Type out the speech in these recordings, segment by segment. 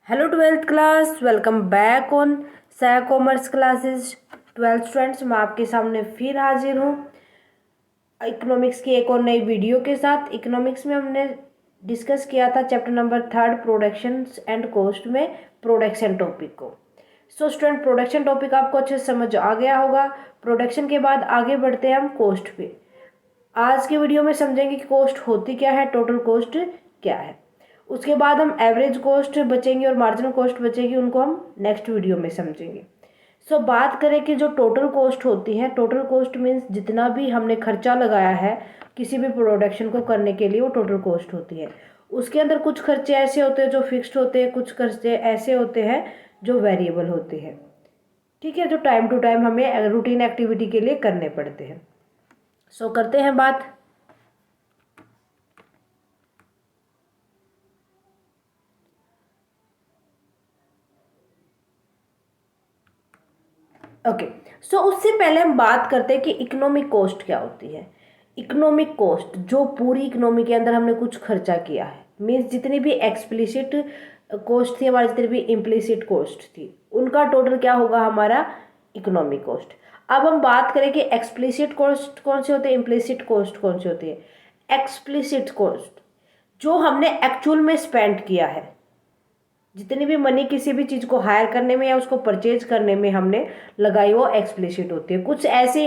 Hello twelfth class, welcome back on साया commerce classes. Twelfth students, मैं आपके सामने फिर हाजिर हूँ इकोनॉमिक्स की एक और नई वीडियो के साथ। इकोनॉमिक्स में हमने डिस्कस किया था chapter number 3 production and cost में प्रोडक्शन टॉपिक को। सो स्टूडेंट, प्रोडक्शन टॉपिक आपको अच्छे से समझ आ गया होगा। प्रोडक्शन के बाद आगे बढ़ते हैं हम कॉस्ट पे। आज की वीडियो में समझेंगे कि कॉस्ट होती क्या है, टोटल कॉस्ट क्या है। उसके बाद हम एवरेज कॉस्ट बचेंगे और मार्जिनल कॉस्ट बचेगी, उनको हम नेक्स्ट वीडियो में समझेंगे। सो बात करें कि जो टोटल कॉस्ट होती है, टोटल कॉस्ट मीन्स जितना भी हमने खर्चा लगाया है किसी भी प्रोडक्शन को करने के लिए, वो टोटल कॉस्ट होती है। उसके अंदर कुछ खर्चे ऐसे होते हैं जो फिक्स्ड होते हैं, कुछ खर्चे ऐसे होते हैं जो वेरिएबल होते हैं। ठीक है, जो टाइम टू टाइम हमें रूटीन एक्टिविटी के लिए करने पड़ते हैं। सो करते हैं बात। ओके, सो उससे पहले हम बात करते हैं कि इकोनॉमिक कॉस्ट क्या होती है। इकोनॉमिक कॉस्ट, जो पूरी इकोनॉमी के अंदर हमने कुछ खर्चा किया है, मीन्स जितनी भी एक्सप्लिसिट कॉस्ट थी हमारी, जितनी भी इम्प्लिसिट कॉस्ट थी, उनका टोटल क्या होगा, हमारा इकोनॉमिक कॉस्ट। अब हम बात करें कि एक्सप्लिसिट कॉस्ट कौन से होते हैं, इम्प्लिसिट कॉस्ट कौन से होती है। एक्सप्लिसिट कॉस्ट जो हमने एक्चुअल में स्पेंड किया है, जितनी भी मनी किसी भी चीज़ को हायर करने में या उसको परचेज करने में हमने लगाई, वो एक्सप्लिसिट होती है। कुछ ऐसे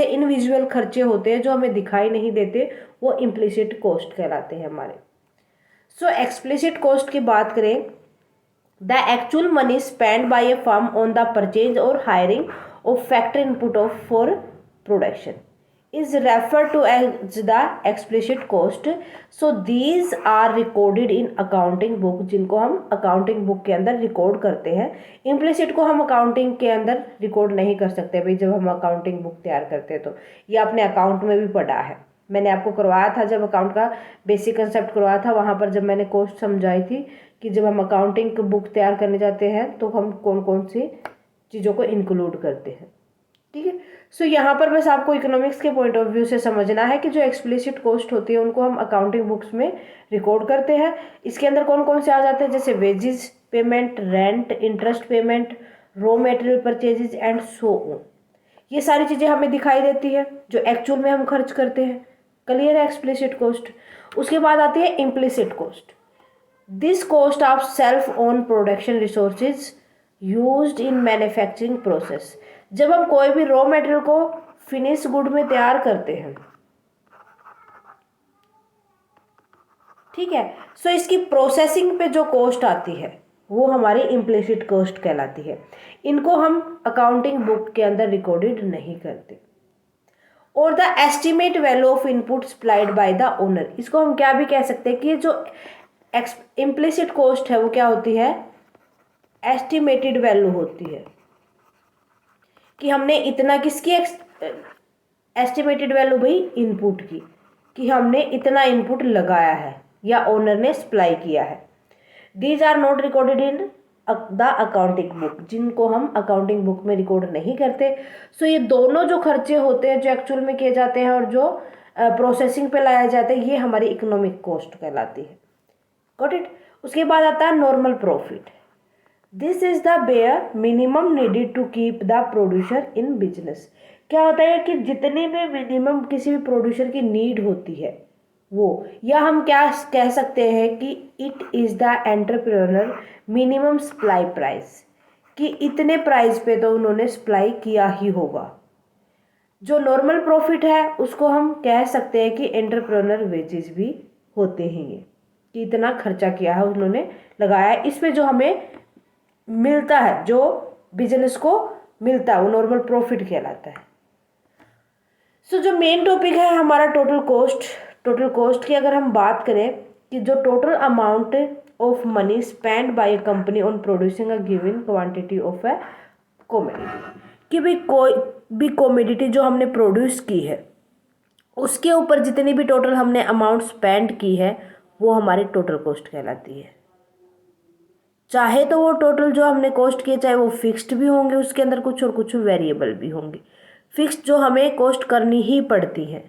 इनविजुअल खर्चे होते हैं जो हमें दिखाई नहीं देते, वो इम्प्लिसिट कॉस्ट कहलाते हैं हमारे। सो एक्सप्लिसिट कॉस्ट की बात करें, the actual money spend by a firm on the purchase और hiring of factory input of for production is referred to as the explicit cost. So these are recorded in accounting book, जिनको हम accounting book के अंदर record करते हैं। Implicit को हम accounting के अंदर रिकॉर्ड नहीं कर सकते भाई, जब हम अकाउंटिंग बुक तैयार करते हैं तो। ये आपने अकाउंट में भी पढ़ा है, मैंने आपको करवाया था जब अकाउंट का बेसिक कंसेप्ट करवाया था, वहाँ पर जब मैंने कॉस्ट समझाई थी कि जब हम अकाउंटिंग बुक तैयार करने जाते हैं तो हम कौन कौन सी चीज़ों को इंक्लूड करते हैं। ठीक है, सो यहाँ पर बस आपको इकोनॉमिक्स के पॉइंट ऑफ व्यू से समझना है कि जो एक्सप्लिसिट कॉस्ट होती है उनको हम अकाउंटिंग बुक्स में रिकॉर्ड करते हैं। इसके अंदर कौन कौन से आ जाते हैं, जैसे wages payment, rent, interest payment, raw material purchases and so on. ये सारी चीज़ें हमें दिखाई देती है जो एक्चुअल में हम खर्च करते हैं। क्लियर है एक्सप्लिसिट कॉस्ट। उसके बाद आती है implicit cost. This cost of self own production resources used in manufacturing process. जब हम कोई भी रॉ मटेरियल को फिनिश गुड में तैयार करते हैं, ठीक है, सो इसकी प्रोसेसिंग पे जो कॉस्ट आती है वो हमारी इम्प्लिसिट कॉस्ट कहलाती है। इनको हम अकाउंटिंग बुक के अंदर रिकॉर्डेड नहीं करते। और the estimate value of input supplied by the owner, इसको हम क्या भी कह सकते हैं कि जो इम्प्लिसिट कॉस्ट है वो क्या होती है, एस्टिमेटेड वैल्यू होती है कि हमने इतना किसकी एस्टिमेटेड वैल्यू भाई, इनपुट की, कि हमने इतना इनपुट लगाया है या ओनर ने सप्लाई किया है। These are not recorded in the accounting book, जिनको हम अकाउंटिंग बुक में रिकॉर्ड नहीं करते। सो ये दोनों जो खर्चे होते हैं जो एक्चुअल में किए जाते हैं और जो प्रोसेसिंग पे लाया जाता है, ये हमारी इकोनॉमिक कॉस्ट कहलाती है। Got it. उसके बाद आता है normal profit. This is the bare minimum needed to keep the producer in business. क्या होता है कि जितनी भी मिनिमम किसी भी प्रोड्यूसर की नीड होती है वो, या हम क्या कह सकते हैं कि it is the entrepreneur minimum supply price, कि इतने प्राइस पे तो उन्होंने सप्लाई किया ही होगा। जो नॉर्मल प्रॉफिट है उसको हम कह सकते हैं कि एंटरप्रेन्योर वेजेस भी होते हैं, ये कि इतना खर्चा किया है उन्होंने, लगाया है, इस पे जो हमें मिलता है, जो बिजनेस को मिलता है, वो नॉर्मल प्रॉफिट कहलाता है। सो जो मेन टॉपिक है हमारा टोटल कॉस्ट। टोटल कॉस्ट की अगर हम बात करें कि जो total amount of money spend by A company on producing a given quantity of A commodity, कि भाई कोई भी कॉमोडिटी जो हमने प्रोड्यूस की है उसके ऊपर जितनी भी टोटल हमने अमाउंट स्पेंड की है वो हमारी टोटल कॉस्ट कहलाती है। चाहे तो वो टोटल जो हमने कॉस्ट किए चाहे वो फिक्स्ड भी होंगे उसके अंदर कुछ, और कुछ वेरिएबल भी होंगे। फिक्स्ड जो हमें कॉस्ट करनी ही पड़ती है,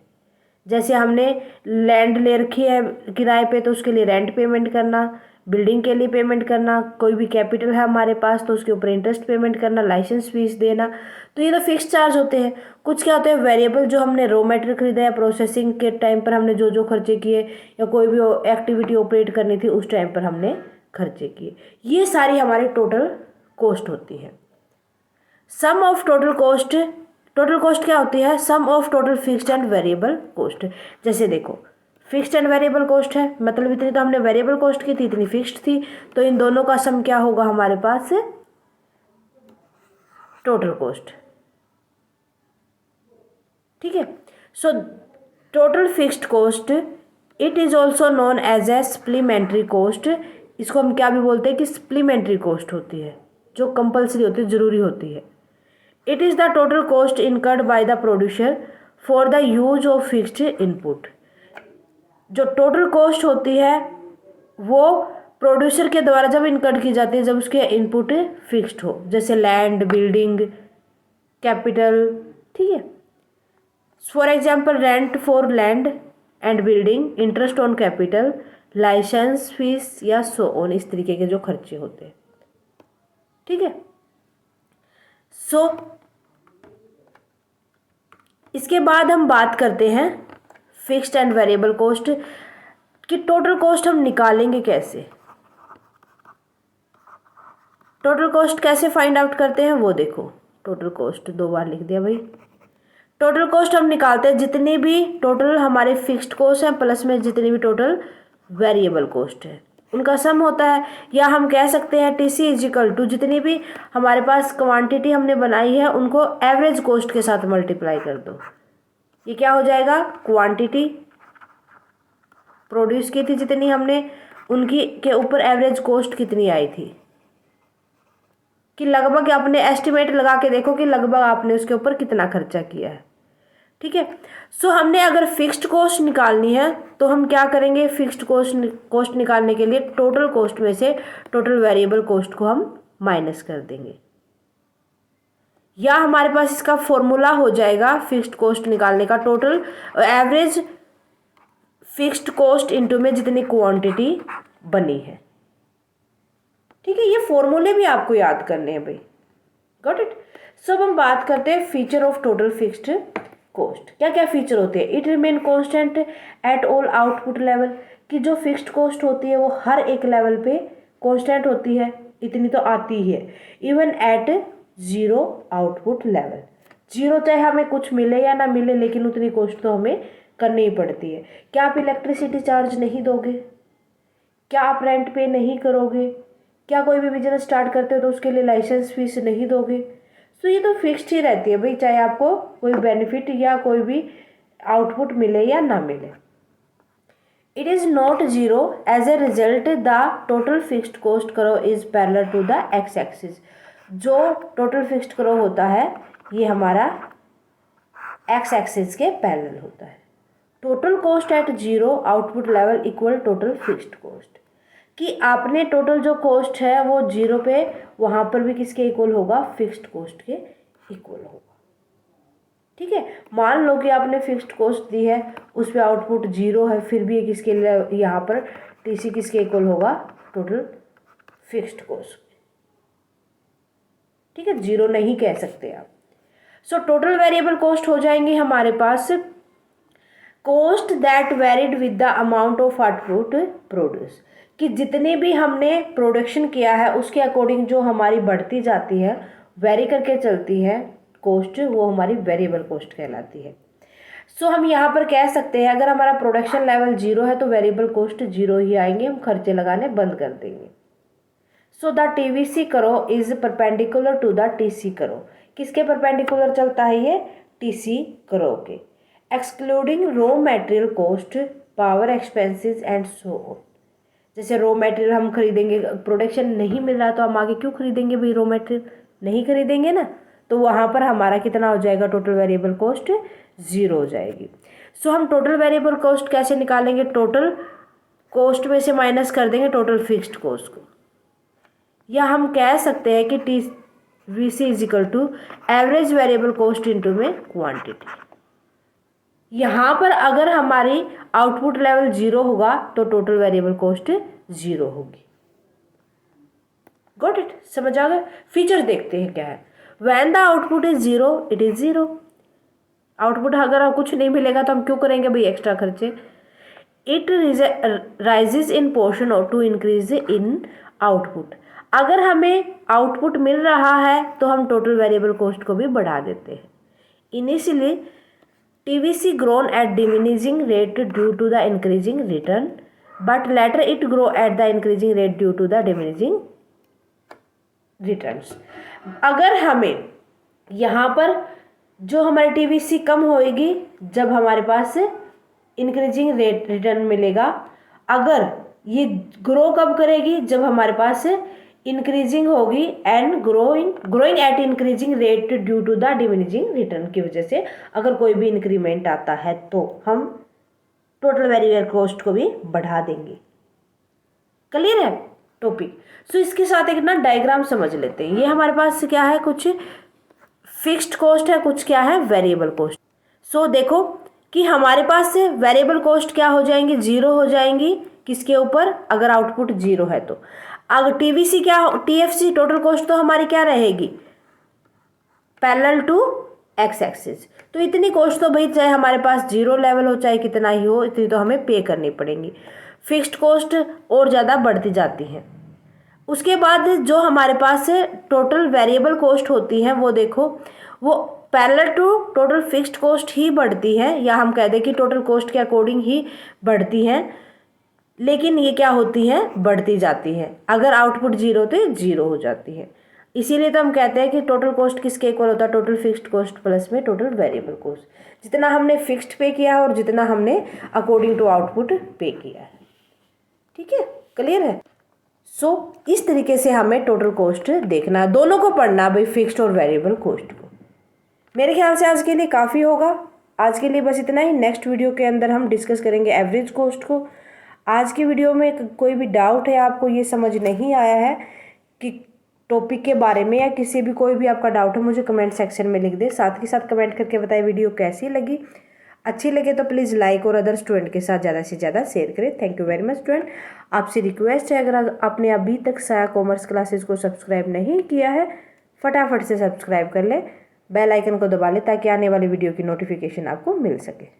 जैसे हमने लैंड ले रखी है किराए पे तो उसके लिए रेंट पेमेंट करना, बिल्डिंग के लिए पेमेंट करना, कोई भी कैपिटल है हमारे पास तो उसके ऊपर इंटरेस्ट पेमेंट करना, लाइसेंस फीस देना, तो ये तो फिक्स चार्ज होते हैं। कुछ क्या होते हैं वेरिएबल, जो हमने रॉ मटेरियल खरीदा है, प्रोसेसिंग के टाइम पर हमने जो जो खर्चे किए या कोई भी एक्टिविटी ऑपरेट करनी थी उस टाइम पर हमने खर्चे किए, ये सारी हमारी टोटल कॉस्ट होती है। Sum of total cost, total cost क्या होती है? Sum of total fixed and variable cost. जैसे देखो फिक्स्ड एंड वेरिएबल कॉस्ट है, मतलब इतनी तो हमने वेरिएबल कॉस्ट की थी, इतनी फिक्स्ड थी, तो इन दोनों का सम क्या होगा हमारे पास? Total cost. ठीक है, so total fixed cost it is also known as a supplementary cost. इसको हम क्या भी बोलते हैं कि सप्लीमेंट्री कॉस्ट होती है, जो कंपल्सरी होती है, जरूरी होती है। It is the total cost incurred by the producer for the use of fixed input. जो टोटल कॉस्ट होती है वो प्रोड्यूसर के द्वारा जब इनकर्ड की जाती है जब उसके इनपुट फिक्स्ड हो, जैसे लैंड, बिल्डिंग, कैपिटल। ठीक है, for example rent for land and building, interest on capital, license fees या सो ऑन, इस तरीके के जो खर्चे होते हैं। ठीक है, सो इसके बाद हम बात करते हैं फिक्स्ड एंड वेरिएबल कॉस्ट कि टोटल कॉस्ट हम निकालेंगे कैसे। टोटल कॉस्ट कैसे फाइंड आउट करते हैं वो देखो, टोटल कॉस्ट 2 बार लिख दिया भाई। टोटल कॉस्ट हम निकालते हैं जितनी भी टोटल हमारे फिक्स्ड कॉस्ट हैं प्लस में जितनी भी टोटल वेरिएबल कॉस्ट है उनका सम होता है, या हम कह सकते हैं टीसी इज इक्वल टू जितनी भी हमारे पास क्वांटिटी हमने बनाई है उनको एवरेज कॉस्ट के साथ मल्टीप्लाई कर दो। ये क्या हो जाएगा? क्वांटिटी प्रोड्यूस की थी जितनी हमने, उनकी के ऊपर एवरेज कॉस्ट कितनी आई थी, कि लगभग आपने एस्टिमेट लगा के देखो कि लगभग आपने उसके ऊपर कितना खर्चा किया है। ठीक है, सो हमने अगर फिक्स्ड कॉस्ट निकालनी है तो हम क्या करेंगे? फिक्स्ड कॉस्ट निकालने के लिए टोटल कॉस्ट में से टोटल वेरिएबल कॉस्ट को हम माइनस कर देंगे, या हमारे पास इसका फॉर्मूला हो जाएगा फिक्स्ड कॉस्ट निकालने का, total average fixed cost into में जितनी क्वांटिटी बनी है। ठीक है, ये फॉर्मूले भी आपको याद करने हैं भाई। Got it? सो अब हम बात करते हैं feature of total fixed cost. क्या क्या फीचर होते हैं? It remain constant at all output level, कि जो फिक्स्ड कॉस्ट होती है वो हर एक लेवल पे कॉन्स्टेंट होती है, इतनी तो आती ही है। Even at zero output level, zero चाहे हमें कुछ मिले या ना मिले लेकिन उतनी कॉस्ट तो हमें करनी ही पड़ती है। क्या आप इलेक्ट्रिसिटी चार्ज नहीं दोगे? क्या आप रेंट पे नहीं करोगे? क्या कोई भी बिजनेस स्टार्ट करते हो तो उसके लिए लाइसेंस फीस नहीं दोगे? तो ये तो फिक्स्ड ही रहती है भाई, चाहे आपको कोई बेनिफिट या कोई भी आउटपुट मिले या ना मिले। It is not zero as a result the total fixed cost curve is parallel to the X axis. जो टोटल फिक्स्ड करो होता है ये हमारा एक्स एक्सिस के पैरेलल होता है। Total cost at zero output level equal total fixed cost, कि आपने टोटल जो कॉस्ट है वो जीरो पे वहाँ पर भी किसके इक्वल होगा? फिक्स्ड कॉस्ट के इक्वल होगा। ठीक है, मान लो कि आपने फिक्स्ड कॉस्ट दी है उस पर आउटपुट जीरो है, फिर भी किसके लिए यहाँ पर टीसी किसके इक्वल होगा? Total fixed cost. ठीक है, जीरो नहीं कह सकते आप। सो टोटल वेरिएबल कॉस्ट हो जाएंगे हमारे पास cost that varied with the amount of output produce, कि जितने भी हमने प्रोडक्शन किया है उसके अकॉर्डिंग जो हमारी बढ़ती जाती है, वेरी करके चलती है कॉस्ट, वो हमारी वेरिएबल कॉस्ट कहलाती है। सो हम यहाँ पर कह सकते हैं अगर हमारा प्रोडक्शन लेवल जीरो है तो वेरिएबल कॉस्ट जीरो ही आएंगे, हम खर्चे लगाने बंद कर देंगे। So the TVC curve is perpendicular to the TC curve, किसके परपेंडिकुलर चलता है ये? टीसी करो के। Excluding raw material cost, power expenses and so on. जैसे रॉ मटेरियल हम खरीदेंगे, प्रोडक्शन नहीं मिल रहा तो हम आगे क्यों खरीदेंगे भाई? रॉ मटेरियल नहीं खरीदेंगे ना, तो वहाँ पर हमारा कितना हो जाएगा? टोटल वेरिएबल कॉस्ट जीरो हो जाएगी। सो हम टोटल वेरिएबल कॉस्ट कैसे निकालेंगे? टोटल कॉस्ट में से माइनस कर देंगे टोटल फिक्स्ड कॉस्ट को, या हम कह सकते हैं कि T V C is equal to average variable cost into में क्वान्टिटी। यहाँ पर अगर हमारी आउटपुट लेवल 0 होगा तो टोटल वेरिएबल कॉस्ट 0 होगी। गॉट इट, समझ आ गया। फीचर्स देखते हैं क्या है। When the output is 0 it is 0। Output अगर कुछ नहीं मिलेगा तो हम क्यों करेंगे भाई एक्स्ट्रा खर्चे। इट राइजेज इन पोर्शन और टू इंक्रीज इन आउटपुट। अगर हमें आउटपुट मिल रहा है तो हम टोटल वेरिएबल कॉस्ट को भी बढ़ा देते हैं। Initially TVC grown at diminishing rate due to the increasing return, but later it grow at the increasing rate due to the diminishing returns। अगर हमें यहाँ पर जो हमारी TVC कम होएगी जब हमारे पास इंक्रीजिंग रेट रिटर्न मिलेगा। अगर ये ग्रो कब करेगी, जब हमारे पास इंक्रीजिंग होगी and growing at increasing rate due to the diminishing return की वजह से अगर कोई भी इंक्रीमेंट आता है तो हम टोटल वेरिएबल कॉस्ट को भी बढ़ा देंगे। क्लियर है टॉपिक। सो इसके साथ एक ना डायग्राम समझ लेते हैं। ये हमारे पास क्या है, कुछ फिक्स्ड कॉस्ट है, कुछ क्या है वेरिएबल कॉस्ट। सो देखो कि हमारे पास से वेरिएबल कॉस्ट क्या हो जाएंगी, 0 हो जाएंगी। किसके ऊपर, अगर आउटपुट 0 है तो। अगर TVC क्या, TFC टोटल कॉस्ट तो हमारी क्या रहेगी, पैरेलल टू एक्स एक्सिस। तो इतनी कॉस्ट तो भाई चाहे हमारे पास 0 लेवल हो चाहे कितना ही हो, इतनी तो हमें पे करनी पड़ेगी। फिक्स्ड कॉस्ट और ज़्यादा बढ़ती जाती है। उसके बाद जो हमारे पास टोटल वेरिएबल कॉस्ट होती है वो देखो, वो parallel to total fixed cost ही बढ़ती है, या हम कह दें कि टोटल कॉस्ट के अकॉर्डिंग ही बढ़ती है। लेकिन ये क्या होती है, बढ़ती जाती है। अगर आउटपुट 0 तो 0 हो जाती है। इसीलिए तो हम कहते हैं कि टोटल कॉस्ट किसके इक्वल होता है, टोटल फिक्स्ड कॉस्ट प्लस में टोटल वेरिएबल कॉस्ट। जितना हमने फिक्स्ड पे किया है और जितना हमने अकॉर्डिंग टू आउटपुट पे किया है। ठीक है, क्लियर है। सो इस तरीके से हमें टोटल कॉस्ट देखना है, दोनों को पढ़ना भाई, फिक्स्ड और वेरिएबल कॉस्ट को। मेरे ख्याल से आज के लिए काफ़ी होगा। आज के लिए बस इतना ही। नेक्स्ट वीडियो के अंदर हम डिस्कस करेंगे एवरेज कॉस्ट को। आज की वीडियो में कोई भी डाउट है, आपको ये समझ नहीं आया है कि टॉपिक के बारे में, या किसी भी कोई भी आपका डाउट है, मुझे कमेंट सेक्शन में लिख दे। साथ के साथ कमेंट करके बताएं वीडियो कैसी लगी। अच्छी लगे तो प्लीज़ लाइक और अदर स्टूडेंट के साथ ज़्यादा से ज़्यादा शेयर करें। Thank you very much student. आपसे रिक्वेस्ट है, अगर आपने अभी तक साया कॉमर्स क्लासेस को सब्सक्राइब नहीं किया है, फटाफट से सब्सक्राइब कर ले, बेल आइकन को दबा ले ताकि आने वाली वीडियो की नोटिफिकेशन आपको मिल सके।